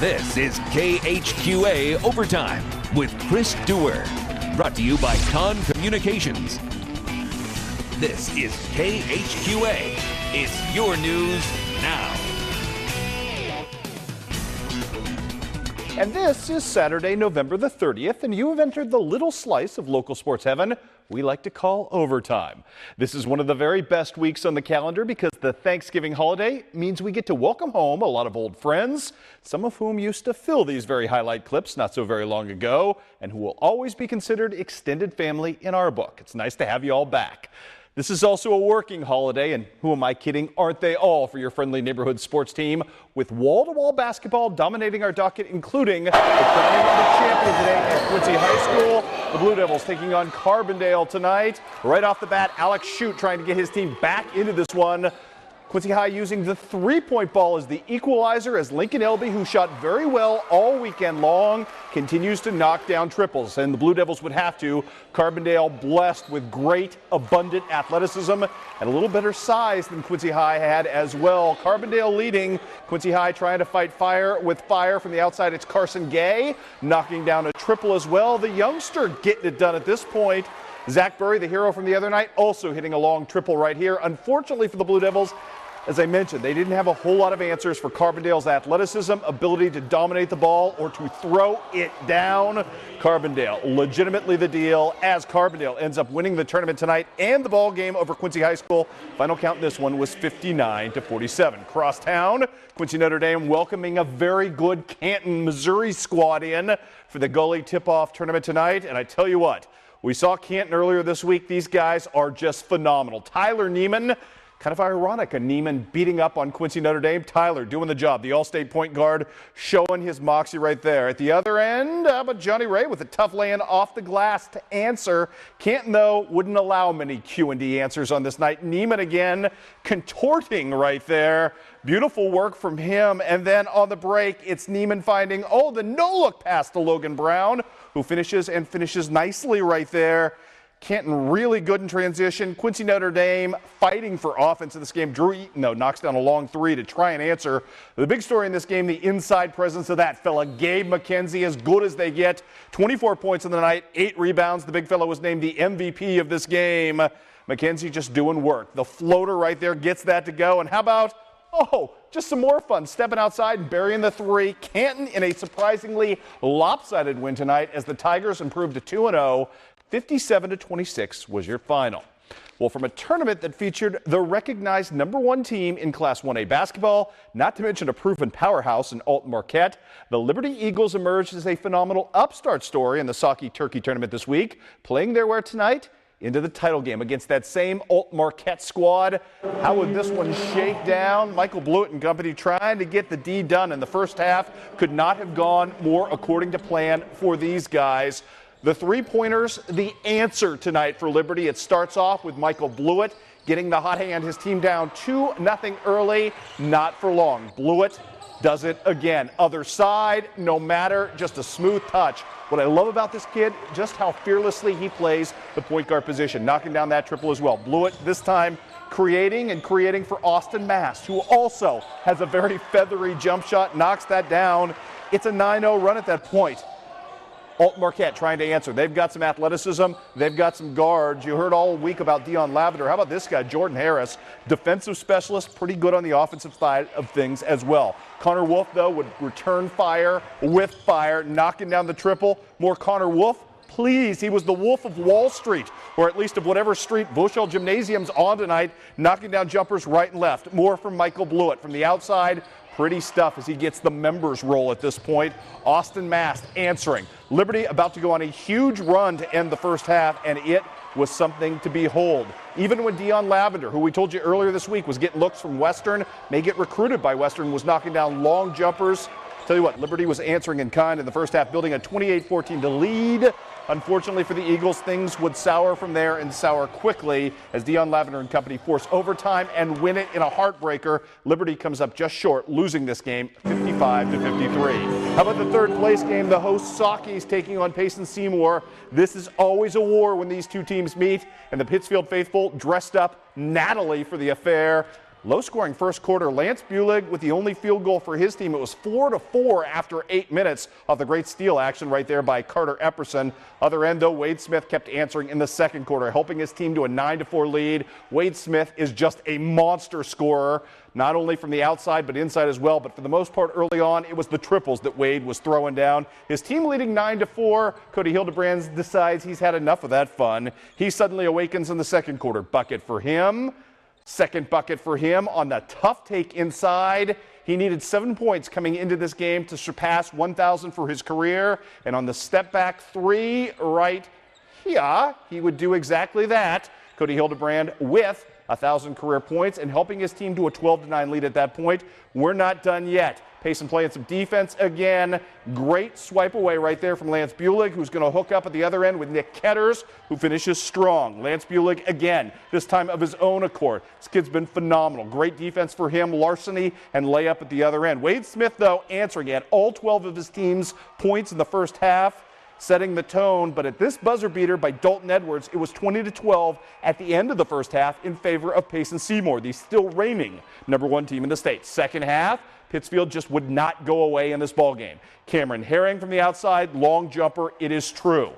This is KHQA Overtime with Chris Dewar. Brought to you by Con Communications. This is KHQA. It's your news now. And this is Saturday, November the 30th, and you have entered the little slice of local sports heaven we like to call overtime. This is one of the very best weeks on the calendar because the Thanksgiving holiday means we get to welcome home a lot of old friends, some of whom used to fill these very highlight clips not so very long ago, and who will always be considered extended family in our book. It's nice to have you all back. This is also a working holiday, and who am I kidding? Aren't they all for your friendly neighborhood sports team? With wall-to-wall basketball dominating our docket, including the crowning of the champion today at Quincy High School. The Blue Devils taking on Carbondale tonight. Right off the bat, Alex Shute trying to get his team back into this one. Quincy High using the three-point ball as the equalizer as Lincoln Elby, who shot very well all weekend long, continues to knock down triples. And the Blue Devils would have to. Carbondale blessed with great, abundant athleticism and a little better size than Quincy High had as well. Carbondale leading. Quincy High trying to fight fire with fire from the outside. It's Carson Gay knocking down a triple as well. The youngster getting it done at this point. Zach Burry, the hero from the other night, also hitting a long triple right here. Unfortunately for the Blue Devils, as I mentioned, they didn't have a whole lot of answers for Carbondale's athleticism, ability to dominate the ball or to throw it down. Carbondale legitimately the deal as Carbondale ends up winning the tournament tonight and the ball game over Quincy High School. Final count in this one was 59-47. Crosstown, Quincy Notre Dame welcoming a very good Canton, Missouri squad in for the Gully tip-off tournament tonight. And I tell you what, we saw Canton earlier this week. These guys are just phenomenal. Tyler Neiman, kind of ironic, a Neiman beating up on Quincy Notre Dame. Tyler doing the job, the all-state point guard, showing his moxie right there. At the other end, how about Johnny Ray with a tough lay-in off the glass to answer. Canton, though, wouldn't allow many Q&D answers on this night. Neiman again contorting right there. Beautiful work from him. And then on the break, it's Neiman finding, the no-look pass to Logan Brown, who finishes nicely right there. Canton really good in transition. Quincy Notre Dame fighting for offense in this game. Drew Eaton, though, knocks down a long three to try and answer. The big story in this game, the inside presence of that fella, Gabe McKenzie, as good as they get. 24 points in the night, 8 rebounds. The big fella was named the MVP of this game. McKenzie just doing work. The floater right there gets that to go. And how about, just some more fun, stepping outside and burying the three. Canton in a surprisingly lopsided win tonight as the Tigers improved to 2-0. 57-26 was your final. Well, from a tournament that featured the recognized #1 team in Class 1A basketball, not to mention a proven powerhouse in Alton Marquette, the Liberty Eagles emerged as a phenomenal upstart story in the Saki Turkey tournament this week, playing their way tonight into the title game against that same Alton Marquette squad. How would this one shake down? Michael Blewett and company trying to get the D done in the first half. Could not have gone more according to plan for these guys. The three-pointers, the answer tonight for Liberty. It starts off with Michael Blewett getting the hot hand, his team down 2-0 early, not for long. Blewett does it again. Other side, no matter, just a smooth touch. What I love about this kid, just how fearlessly he plays the point guard position, knocking down that triple as well. Blewett this time creating for Austin Mast, who also has a very feathery jump shot, knocks that down. It's a 9-0 run at that point. Alton Marquette trying to answer. They've got some athleticism. They've got some guards. You heard all week about Dion Lavender. How about this guy, Jordan Harris, defensive specialist, pretty good on the offensive side of things as well. Connor Wolf, though, would return fire with fire, knocking down the triple. More Connor Wolf. Please, he was the Wolf of Wall Street, or at least of whatever street Bushel Gymnasium's on tonight, knocking down jumpers right and left. More from Michael Blewett from the outside. Pretty stuff as he gets the members roll at this point. Austin Mast answering. Liberty about to go on a huge run to end the first half, and it was something to behold. Even when Dion Lavender, who we told you earlier this week was getting looks from Western, may get recruited by Western, was knocking down long jumpers. Tell you what, Liberty was answering in kind in the first half, building a 28-14 lead. Unfortunately for the Eagles, things would sour from there and sour quickly as Dion Lavender and company force overtime and win it in a heartbreaker. Liberty comes up just short, losing this game 55-53. How about the third place game? The host Saukeys taking on Payson Seymour. This is always a war when these two teams meet, and the Pittsfield faithful dressed up nattily for the affair. Low-scoring first quarter. Lance Bulig with the only field goal for his team. It was 4-4 after 8 minutes of the great steal action right there by Carter Epperson. Other end, though, Wade Smith kept answering in the second quarter, helping his team to a 9-4 lead. Wade Smith is just a monster scorer, not only from the outside but inside as well. But for the most part early on, it was the triples that Wade was throwing down. His team leading 9-4. Cody Hildebrand decides he's had enough of that fun. He suddenly awakens in the second quarter. Bucket for him. Second bucket for him on the tough take inside. He needed 7 points coming into this game to surpass 1,000 for his career. And on the step back three right here, he would do exactly that. Cody Hildebrand with 1,000 career points and helping his team to a 12-9 lead at that point. We're not done yet. Pace and play and some defense again. Great swipe away right there from Lance Bulig, who's going to hook up at the other end with Nick Ketters, who finishes strong. Lance Bulig again, this time of his own accord. This kid's been phenomenal. Great defense for him, larceny and layup at the other end. Wade Smith, though, answering at all 12 of his team's points in the first half, setting the tone. But at this buzzer beater by Dalton Edwards, it was 20-12 at the end of the first half in favor of Payson Seymour, the still reigning #1 team in the state. Second half, Pittsfield just would not go away in this ballgame. Cameron Herring from the outside, long jumper. It is true.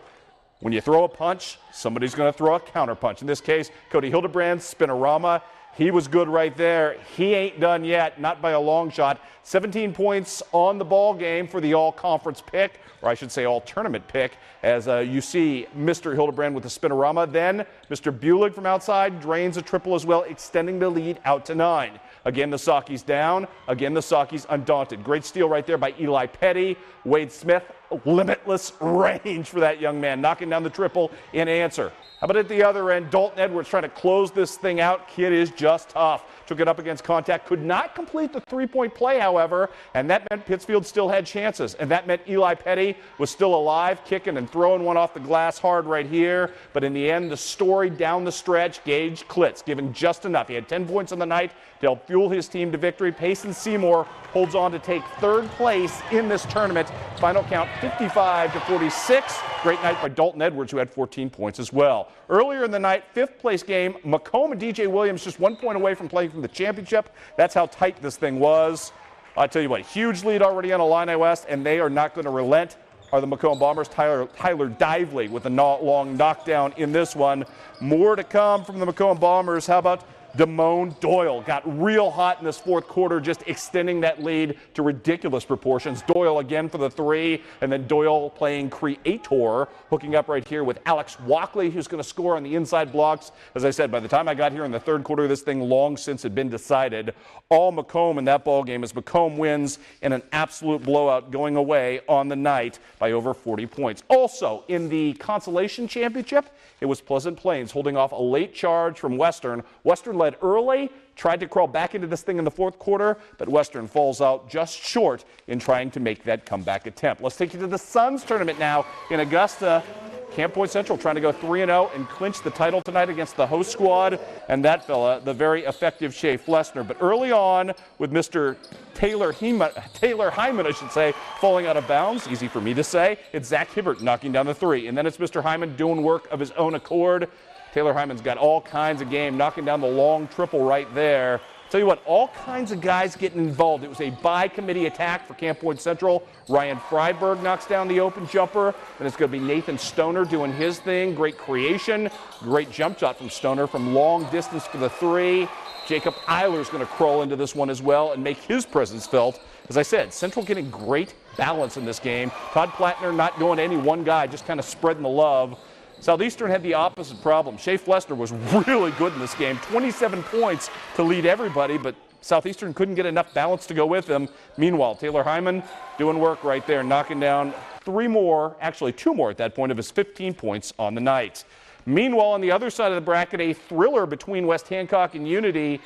When you throw a punch, somebody's going to throw a counter punch. In this case, Cody Hildebrand, spinorama. He was good right there. He ain't done yet, not by a long shot. 17 points on the ball game for the all-conference pick, or I should say all-tournament pick, as you see Mr. Hildebrand with the spinorama. Then Mr. Bulig from outside drains a triple as well, extending the lead out to 9. Again, the Saukeys down. Again, the Saukeys undaunted. Great steal right there by Eli Petty. Wade Smith, limitless range for that young man, knocking down the triple in answer. How about at the other end, Dalton Edwards trying to close this thing out. Kid is just tough. Took it up against contact. Could not complete the three-point play, however, and that meant Pittsfield still had chances. And that meant Eli Petty was still alive, kicking and throwing one off the glass hard right here. But in the end, the story down the stretch, Gage Klitz giving just enough. He had 10 points on the night to help fuel his team to victory. Payson Seymour holds on to take third place in this tournament. Final count 55-46. Great night by Dalton Edwards, who had 14 points as well. Earlier in the night, fifth place game, Macomb and DJ Williams just 1 point away from playing from the championship. That's how tight this thing was. I tell you what, huge lead already on Illini West, and they are not going to relent. Are the Macomb Bombers. Tyler Dively with a long knockdown in this one. More to come from the Macomb Bombers. How about Damone Doyle? Got real hot in this fourth quarter, just extending that lead to ridiculous proportions. Doyle again for the three, and then Doyle playing creator, hooking up right here with Alex Walkley, who's going to score on the inside blocks. As I said, by the time I got here in the third quarter, this thing long since had been decided. All Macomb in that ball game as Macomb wins in an absolute blowout, going away on the night by over 40 points. Also in the consolation championship, it was Pleasant Plains holding off a late charge from Western. Western led early, tried to crawl back into this thing in the fourth quarter, but Western falls out just short in trying to make that comeback attempt. Let's take you to the Suns tournament now in Augusta. Camp Point Central trying to go 3-0 and clinch the title tonight against the host squad. And that fella, the very effective Shea Flessner. But early on with Mr. Taylor Hyman, I should say, falling out of bounds. Easy for me to say. It's Zach Hibbert knocking down the three. And then it's Mr. Hyman doing work of his own accord. Taylor Hyman's got all kinds of game, knocking down the long triple right there. Tell you what, all kinds of guys getting involved. It was a by-committee attack for Camp Point Central. Ryan Freiberg knocks down the open jumper. And it's going to be Nathan Stoner doing his thing. Great creation. Great jump shot from Stoner from long distance for the three. Jacob Eiler's going to crawl into this one as well and make his presence felt. As I said, Central getting great balance in this game. Todd Plattner not going to any one guy, just kind of spreading the love. Southeastern had the opposite problem. Shea Flessner was really good in this game. 27 points to lead everybody, but Southeastern couldn't get enough balance to go with him. Meanwhile, Taylor Hyman doing work right there, knocking down two more at that point of his 15 points on the night. Meanwhile, on the other side of the bracket, a thriller between West Hancock and Unity.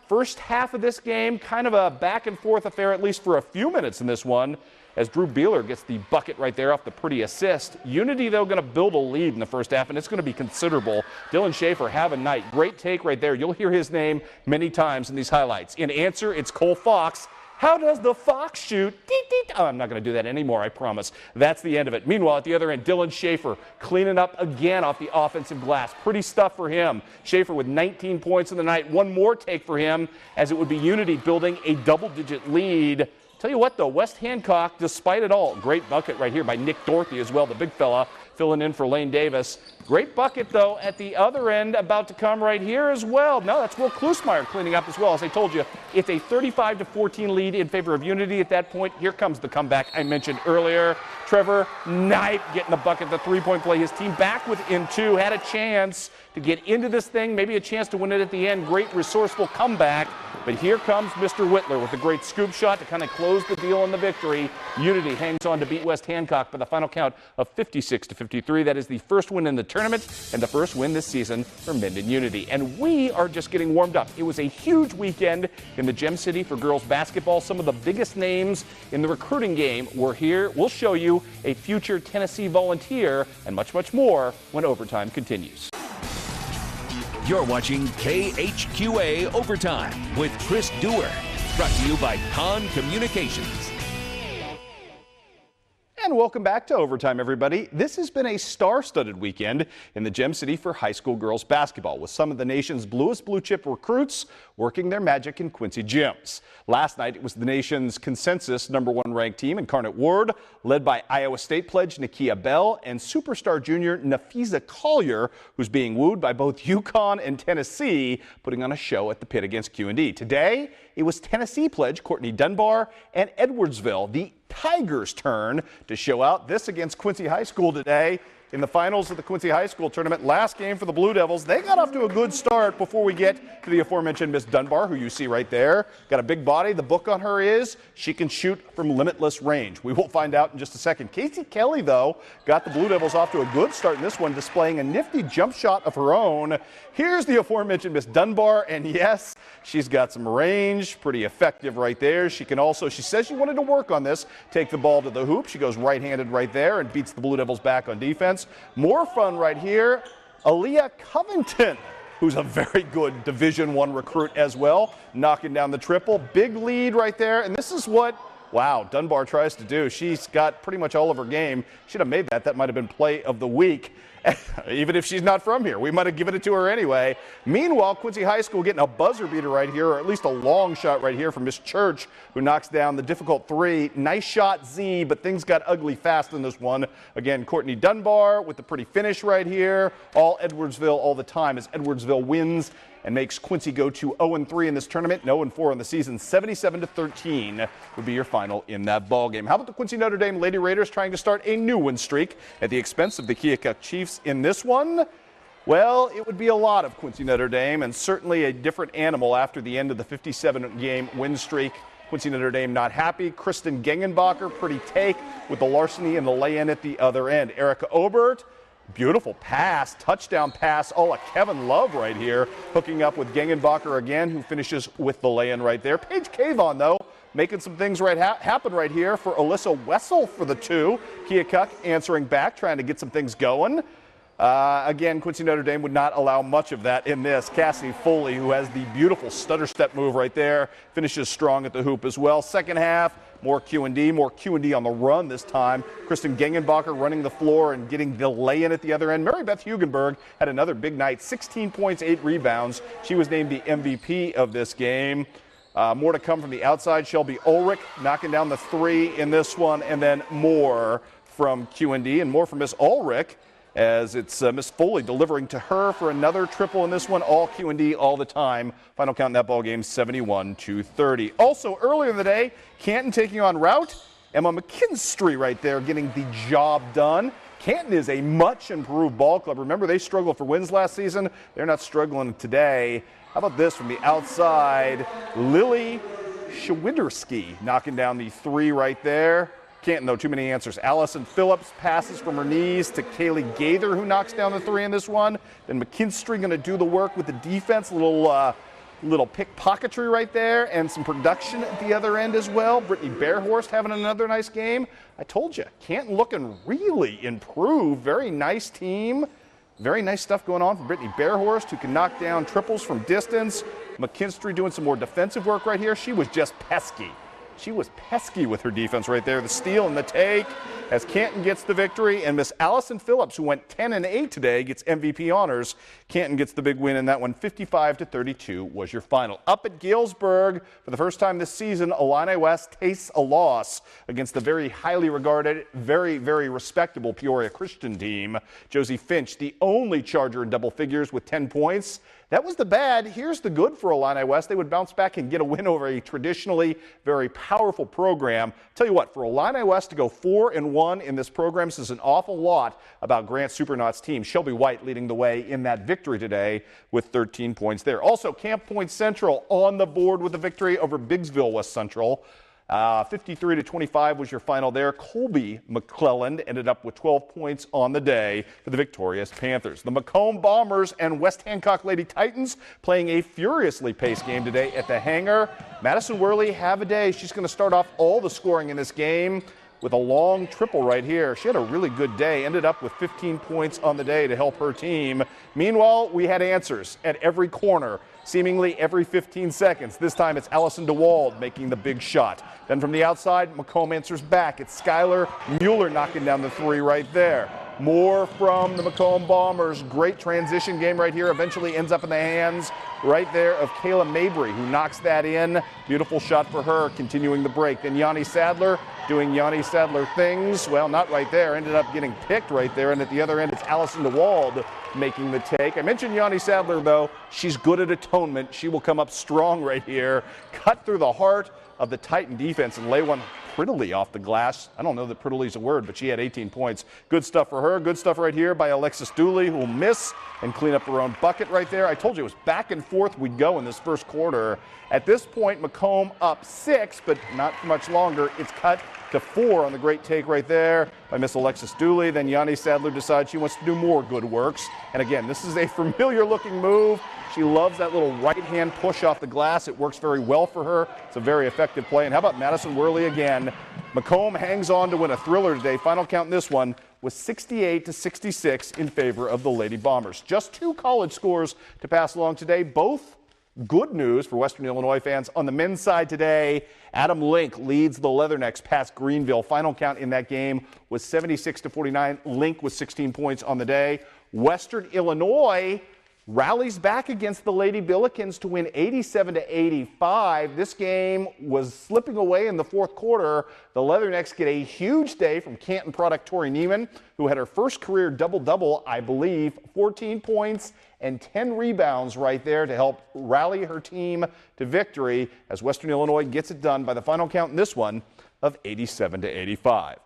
First half of this game, kind of a back-and-forth affair, at least for a few minutes in this one, as Drew Beeler gets the bucket right there off the pretty assist. Unity, though, going to build a lead in the first half, and it's going to be considerable. Dylan Schaefer, have a night. Great take right there. You'll hear his name many times in these highlights. In answer, it's Cole Fox. How does the fox shoot? Deet, deet. Oh, I'm not going to do that anymore, I promise. That's the end of it. Meanwhile, at the other end, Dylan Schaefer cleaning up again off the offensive glass. Pretty stuff for him. Schaefer with 19 points in the night. One more take for him, as it would be Unity building a double-digit lead. Tell you what, though, West Hancock, despite it all, great bucket right here by Nick Dorothy as well, the big fella, filling in for Lane Davis. Great bucket, though, at the other end, about to come right here as well. No, that's Will Klusmeyer cleaning up as well. As I told you, it's a 35-14 lead in favor of Unity at that point. Here comes the comeback I mentioned earlier. Trevor Knight getting the bucket, the three-point play. His team back within two, had a chance to get into this thing, maybe a chance to win it at the end. Great resourceful comeback. But here comes Mr. Whitler with a great scoop shot to kind of close the deal on the victory. Unity hangs on to beat West Hancock by the final count of 56-53. That is the first win in the tournament and the first win this season for Minden Unity. And we are just getting warmed up. It was a huge weekend in the Gem City for girls basketball. Some of the biggest names in the recruiting game were here. We'll show you a future Tennessee Volunteer and much, much more when overtime continues. You're watching KHQA Overtime with Chris Dewar. Brought to you by Con Communications. And welcome back to Overtime, everybody. This has been a star-studded weekend in the Gem City for high school girls basketball, with some of the nation's bluest blue-chip recruits working their magic in Quincy gyms. Last night, it was the nation's consensus #1 ranked team, Incarnate Word, led by Iowa State pledge Nakia Bell and superstar junior Nafisa Collier, who's being wooed by both UConn and Tennessee, putting on a show at the pit against Q&D. Today, it was Tennessee pledge Courtney Dunbar and Edwardsville, the Tigers' turn to show out. This against Quincy High School today in the finals of the Quincy High School tournament. Last game for the Blue Devils. They got off to a good start before we get to the aforementioned Miss Dunbar, who you see right there. Got a big body. The book on her is she can shoot from limitless range. We will find out in just a second. Casey Kelly, though, got the Blue Devils off to a good start in this one, displaying a nifty jump shot of her own. Here's the aforementioned Miss Dunbar, and yes, she's got some range, pretty effective right there. She can also, she says she wanted to work on this, take the ball to the hoop. She goes right-handed right there and beats the Blue Devils back on defense. More fun right here, Aaliyah Covington, who's a very good Division I recruit as well, knocking down the triple. Big lead right there, and this is what, wow, Dunbar tries to do. She's got pretty much all of her game. Should have made that. That might have been play of the week. Even if she's not from here, we might have given it to her anyway. Meanwhile, Quincy High School getting a buzzer beater right here, or at least a long shot right here from Miss Church, who knocks down the difficult three. Nice shot, Z, but things got ugly fast in this one. Again, Courtney Dunbar with the pretty finish right here. All Edwardsville all the time as Edwardsville wins and makes Quincy go to 0-3 in this tournament, and 0-4 in the season. 77-13 would be your final in that ball game. How about the Quincy Notre Dame Lady Raiders trying to start a new win streak at the expense of the Keokuk Chiefs in this one? Well, it would be a lot of Quincy Notre Dame, and certainly a different animal after the end of the 57-game win streak. Quincy Notre Dame not happy. Kristen Gengenbacher, pretty take with the larceny and the lay-in at the other end. Erica Obert, beautiful pass, touchdown pass, all a Kevin Love right here, hooking up with Gengenbacher again, who finishes with the lay-in right there. Paige Cavon, though, making some things happen right here for Alyssa Wessel for the two. Keokuk answering back, trying to get some things going. Again, Quincy Notre Dame would not allow much of that in this. Cassidy Foley, who has the beautiful stutter step move right there, finishes strong at the hoop as well. Second half, more Q&D on the run this time. Kristen Gengenbacher running the floor and getting the lay-in at the other end. Mary Beth Hugenberg had another big night, 16 points, 8 rebounds. She was named the MVP of this game. More to come from the outside. Shelby Ulrich knocking down the three in this one, and then more from Q&D and more from Miss Ulrich, as it's Miss Foley delivering to her for another triple in this one. All Q&D all the time. Final count in that ball game, 71-30. Also earlier in the day, Canton taking on Rout. Emma McKinstry right there getting the job done. Canton is a much improved ball club. Remember, they struggled for wins last season. They're not struggling today. How about this from the outside? Lily Schwiderski knocking down the three right there. Canton, though, too many answers. Allison Phillips passes from her knees to Kaylee Gaither, who knocks down the three in this one. Then McKinstry going to do the work with the defense. Little pickpocketry right there, and some production at the other end as well. Brittany Bearhorst having another nice game. I told you, Canton looking really improved. Very nice team. Very nice stuff going on from Brittany Bearhorst, who can knock down triples from distance. McKinstry doing some more defensive work right here. She was just pesky. She was pesky with her defense right there. The steal and the take as Canton gets the victory, and Miss Allison Phillips, who went 10-8 today, gets MVP honors. Canton gets the big win in that one. 55-32 was your final. Up at Galesburg, for the first time this season, Illini West tastes a loss against the very highly regarded, very, very respectable Peoria Christian team. Josie Finch, the only Charger in double figures with 10 points. That was the bad. Here's the good for Illini West. They would bounce back and get a win over a traditionally very powerful program. Tell you what, for Illini West to go 4-1 in this program says an awful lot about Grant Supernauts team. Shelby White leading the way in that victory today with 13 points there. Also, Camp Point Central on the board with a victory over Biggsville West Central. 53-25 was your final there. Colby McClelland ended up with 12 points on the day for the victorious Panthers. The Macomb Bombers and West Hancock Lady Titans playing a furiously paced game today at the hangar. Madison Worley have a day. She's going to start off all the scoring in this game with a long triple right here. She had a really good day, ended up with 15 points on the day to help her team. Meanwhile, we had answers at every corner, seemingly every 15 seconds. This time it's Allison DeWald making the big shot. Then from the outside, Macomb answers back. It's Skylar Mueller knocking down the three right there. More from the Macomb Bombers. Great transition game right here. Eventually ends up in the hands right there of Kayla Mabry, who knocks that in. Beautiful shot for her, continuing the break. Then Yanni Sadler doing Yanni Sadler things. Well, not right there. Ended up getting picked right there. And at the other end, it's Allison DeWald making the take. I mentioned Yanni Sadler, though. She's good at atonement. She will come up strong right here. Cut through the heart of the Titan defense and lay one prettily off the glass. I don't know that prettily is a word, but she had 18 points. Good stuff for her. Good stuff right here by Alexis Dooley, who will miss and clean up her own bucket right there. I told you it was back and forth we'd go in this first quarter. At this point, Macomb up 6, but not for much longer. It's cut to 4 on the great take right there by Miss Alexis Dooley. Then Yanni Sadler decides she wants to do more good works. And again, this is a familiar looking move. She loves that little right-hand push off the glass. It works very well for her. It's a very effective play. And how about Madison Worley again? Macomb hangs on to win a thriller today. Final count in this one was 68-66 in favor of the Lady Bombers. Just 2 college scores to pass along today. Both good news for Western Illinois fans. On the men's side today, Adam Link leads the Leathernecks past Greenville. Final count in that game was 76-49. Link with 16 points on the day. Western Illinois rallies back against the Lady Billikens to win 87-85. This game was slipping away in the fourth quarter. The Leathernecks get a huge day from Canton product Tori Neiman, who had her first career double-double, I believe, 14 points and 10 rebounds right there to help rally her team to victory as Western Illinois gets it done by the final count in this one of 87-85.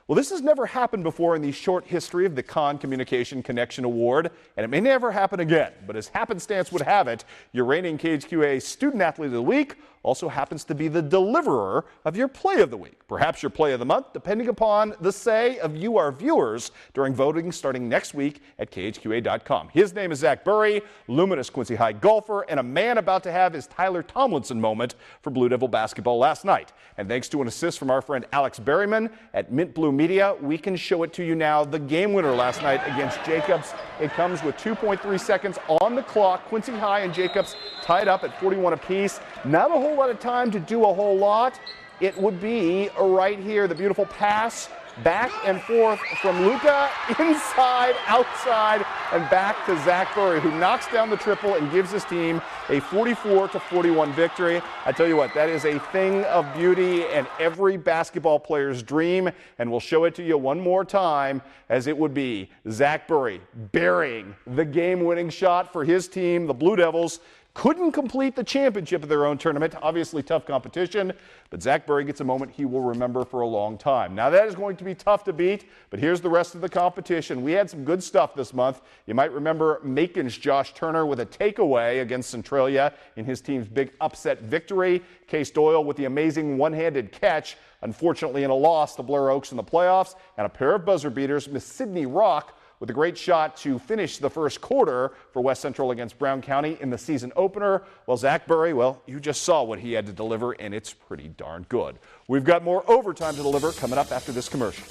Well, this has never happened before in the short history of the Con Communication Connection Award, and it may never happen again. But as happenstance would have it, your reigning KHQA Student Athlete of the Week also happens to be the deliverer of your Play of the Week, perhaps your Play of the Month, depending upon the say of you, our viewers, during voting starting next week at KHQA.com. His name is Zach Burry, luminous Quincy High golfer, and a man about to have his Tyler Tomlinson moment for Blue Devil basketball last night. And thanks to an assist from our friend Alex Berryman at Mint Blue Media, we can show it to you now. The game winner last night against Jacobs. It comes with 2.3 seconds on the clock. Quincy High and Jacobs tied up at 41 apiece. Not a whole lot of time to do a whole lot. It would be right here, the beautiful pass back and forth from Luca, inside, outside, and back to Zach Burry, who knocks down the triple and gives his team a 44-41 victory. I tell you what, that is a thing of beauty and every basketball player's dream, and we'll show it to you one more time, as it would be Zach Burry burying the game-winning shot for his team, the Blue Devils. Couldn't complete the championship of their own tournament. Obviously tough competition, but Zach Burry gets a moment he will remember for a long time. Now that is going to be tough to beat, but here's the rest of the competition. We had some good stuff this month. You might remember Macon's Josh Turner with a takeaway against Centralia in his team's big upset victory. Case Doyle with the amazing one-handed catch, unfortunately in a loss to Blair Oaks in the playoffs, and a pair of buzzer beaters, Miss Sydney Rock with a great shot to finish the first quarter for West Central against Brown County in the season opener. Well, Zach Burry, well, you just saw what he had to deliver, and it's pretty darn good. We've got more overtime to deliver coming up after this commercial.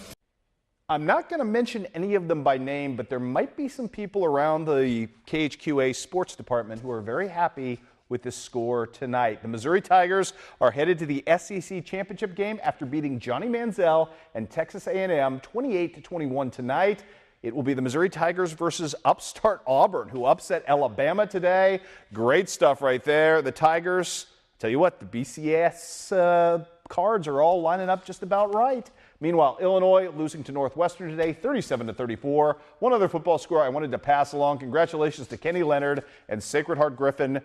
I'm not going to mention any of them by name, but there might be some people around the KHQA sports department who are very happy with the score tonight. The Missouri Tigers are headed to the SEC championship game after beating Johnny Manziel and Texas A&M 28-21 tonight. It will be the Missouri Tigers versus upstart Auburn, who upset Alabama today. Great stuff right there. The Tigers, tell you what, the BCS cards are all lining up just about right. Meanwhile, Illinois losing to Northwestern today, 37-34. One other football score I wanted to pass along. Congratulations to Kenny Leonard and Sacred Heart Griffin,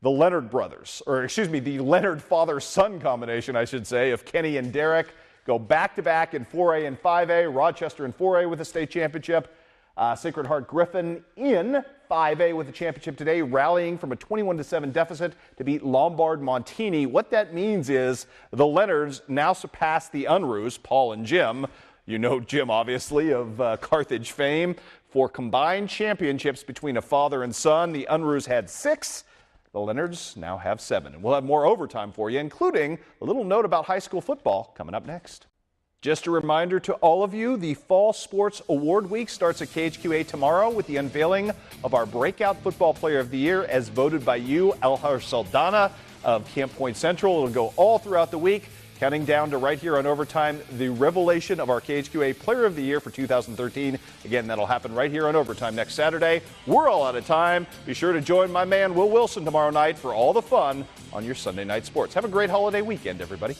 the Leonard brothers, or excuse me, the Leonard father-son combination, I should say, of Kenny and Derek. Go back-to-back in 4A and 5A. Rochester in 4A with a state championship. Sacred Heart Griffin in 5A with the championship today, rallying from a 21-7 deficit to beat Lombard Montini. What that means is the Leonards now surpass the Unruhs, Paul and Jim. You know Jim, obviously, of Carthage fame. For combined championships between a father and son, the Unruhs had 6. The Leonards now have 7. And we'll have more overtime for you, including a little note about high school football coming up next. Just a reminder to all of you, the Fall Sports Award Week starts at KHQA tomorrow with the unveiling of our Breakout Football Player of the Year as voted by you, Alhar Saldana of Camp Point Central. It'll go all throughout the week, counting down to right here on Overtime, the revelation of our KHQA Player of the Year for 2013. Again, that'll happen right here on Overtime next Saturday. We're all out of time. Be sure to join my man Will Wilson tomorrow night for all the fun on your Sunday night sports. Have a great holiday weekend, everybody.